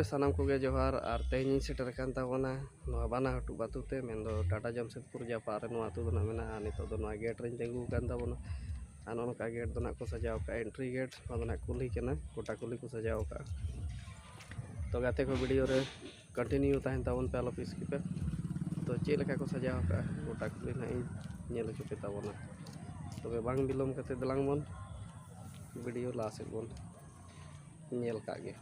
सानाम को जोहार और तेज सेटर बाना हटू बातुते मेनो टाटा जमशेदपुर जापारे आतु मेना नित गेट रे तेंगू नौका गेट को सजाव का एंट्री गेट कुली गोटा कुली को सजाव का तो गाते को वीडियो रे कंटिन्यू तहन ताबन पे आलो पिस पे तो चेलेका को सजाव का गोटा कुली ना नेल चुके ताबना तबे बांग बिलोम कते दलांग बन वीडियो लास्ट बन नेल कागे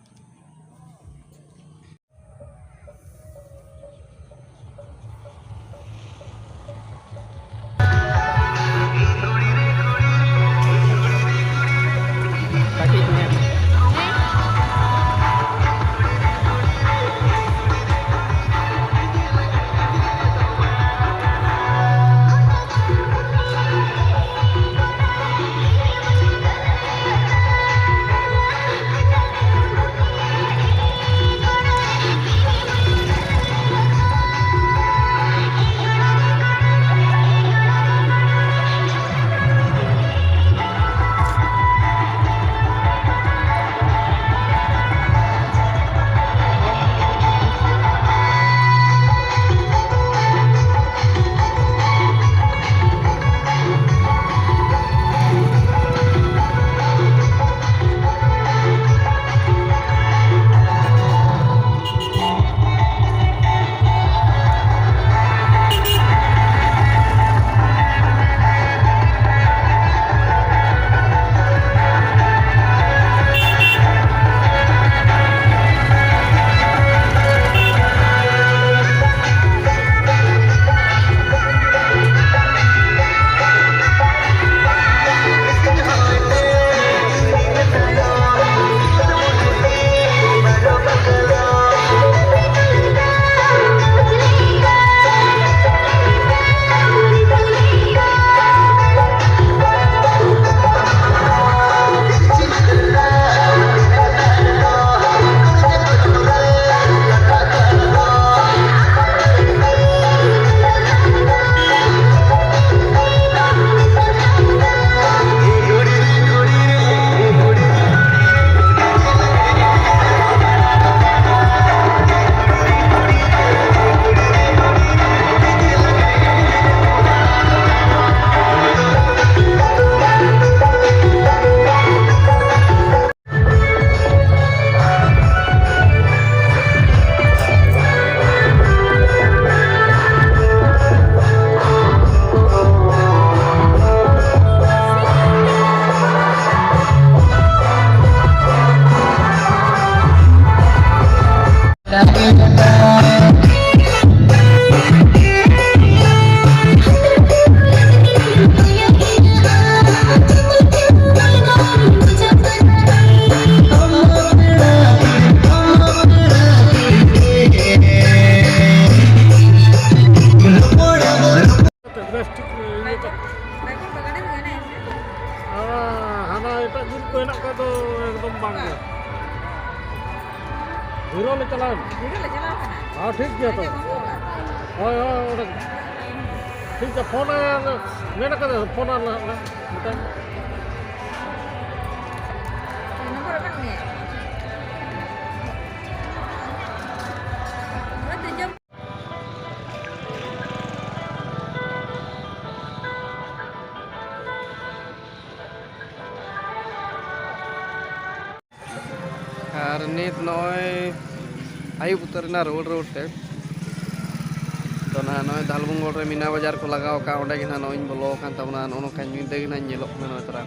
हीरो ले चला हाँ ठीक है तो ठीक है फोन मेरा कर फोन और नित नय आयुब उतरना रोड ते तो ना नय दालबुंगोड़ रे मीना बाजार को लगाव का ओंडे ना नय बोलो कान तबना नोका नींदे ना नेलोक में नय तरा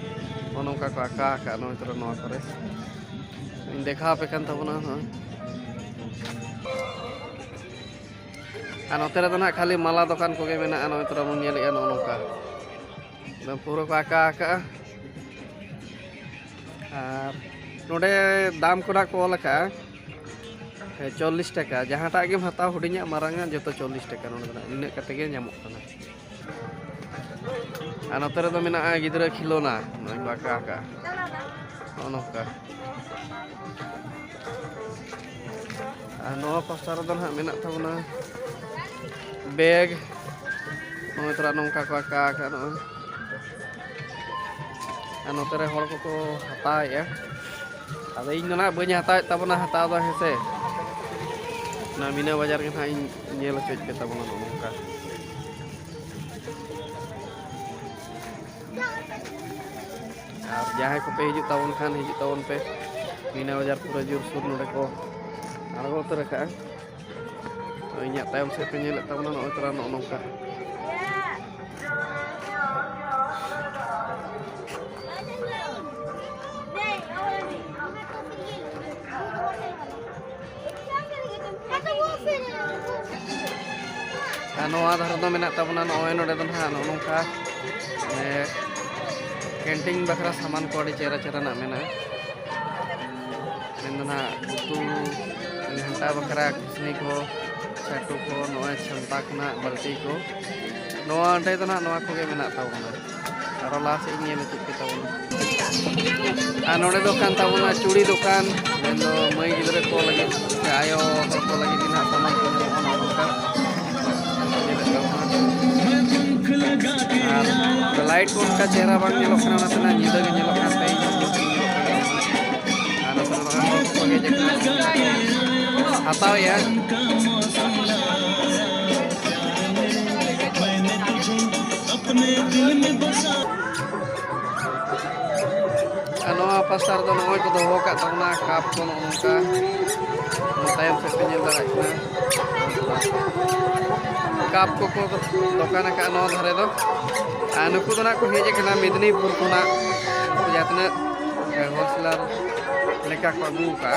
नोका को आका का नय तरा नवा करे इन देखा पे कान तबना आ नोते रे ना खाली माला दुकान को गे मेना नय तरा मन नेलिया नोका पूरा को आका का और नोडे दाम को ऑल का 40 टाका जहाँटा गेम हता हुडिया मारांगा जो 40 टाका इन कते नोते रे मेना गिद्रा खिलौना बाका का नौका नवा पास्टा रे ना मेना तबना बैग नय तरा नौका को आका का नोते रे हर को हताया अब इन ना बी हता तबना हता हेसे Nah, Mina Bazar kan hain nyela cuy kita mau nongka. Jahe ko pe hijau tahun pe Mina Bazar pura jur sur node ko argo terka. Inyak tayam se pe nyela tahun no terang nongka. Noa dhar do menak tabona noy node do ha nongka camping bakra saman ko adi chera nak mena mendona utu hanta bakra kisni ko chatu ko noy chanta kna balti ko noa ande do noa ko ge menak tabona aro las ini le chik tabona node do kan tabona churi dokan mendo mai gidre ko lagi ayo ko lagi dina saman ko nongka light को उनका चेहरा बांग ᱧᱮᱞᱚᱜ ᱠᱟᱱᱟ ᱚᱱᱟ ᱛᱮᱱᱟᱜ ᱧᱤᱫᱟᱹ ᱜᱮ ᱧᱮᱞᱚᱜ ᱠᱟᱱ ᱛᱮ ᱦᱟᱛᱟᱣ ᱮᱭᱟ ᱱᱚᱣᱟ ᱯᱟᱥᱴᱟ ᱨᱮᱫᱚ ᱱᱚᱜᱼᱚᱭ ᱠᱚ ᱫᱚᱦᱚ ᱟᱠᱟᱫ ᱛᱟᱵᱚᱱᱟ ᱠᱟᱯ ᱠᱚ ᱱᱚᱝᱠᱟ ᱛᱟᱭᱚᱢ ᱥᱮᱫ ᱯᱮ ᱧᱮᱞ ᱫᱟᱲᱮᱭᱟᱜ ᱠᱟᱱᱟ काप को दुकान का नौ धारे दो नुकु तो ना को हेजे कना मेदिनीपुर को ना जातने होलसेलर लेका को अगू का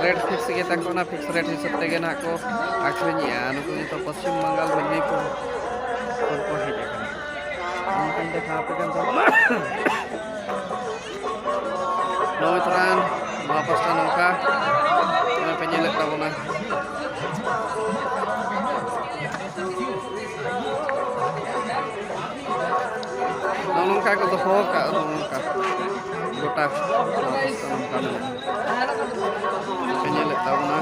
रेट फिक्स के तक ना फिक्स रेट हिसाब तेगे ना को आखिरिया नुकु तो पश्चिम बंगाल मेदिनीपुर को हेजे कना उनका देखा पे kan नौ तरान वापस नौका पेnyelek tabona nongka ko doho ka nongka gota nongka penyelek tabona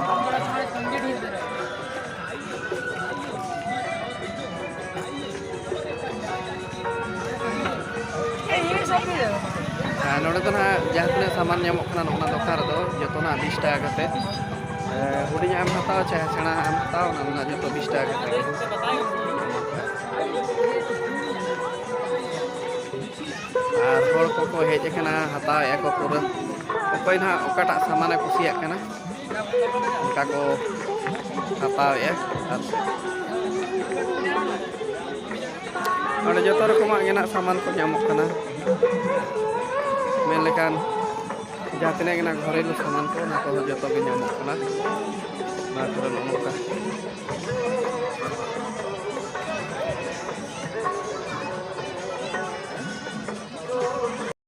नोड़े तो ना जहाँ तक सामान नामक ना दोकान रो जो 20 टाका कते हुडिया एम हताव चाहे सेना एम हताव ना जो 20 टाका कते और हर को हेज कना हताव एको पूरा अकोय ना ओकाटा सामान कुसिया कना उनका को हताव ए और जो रकम सामान को नामक कना मेनलेकान जहाँ तक घरेलू सामान को जो नामक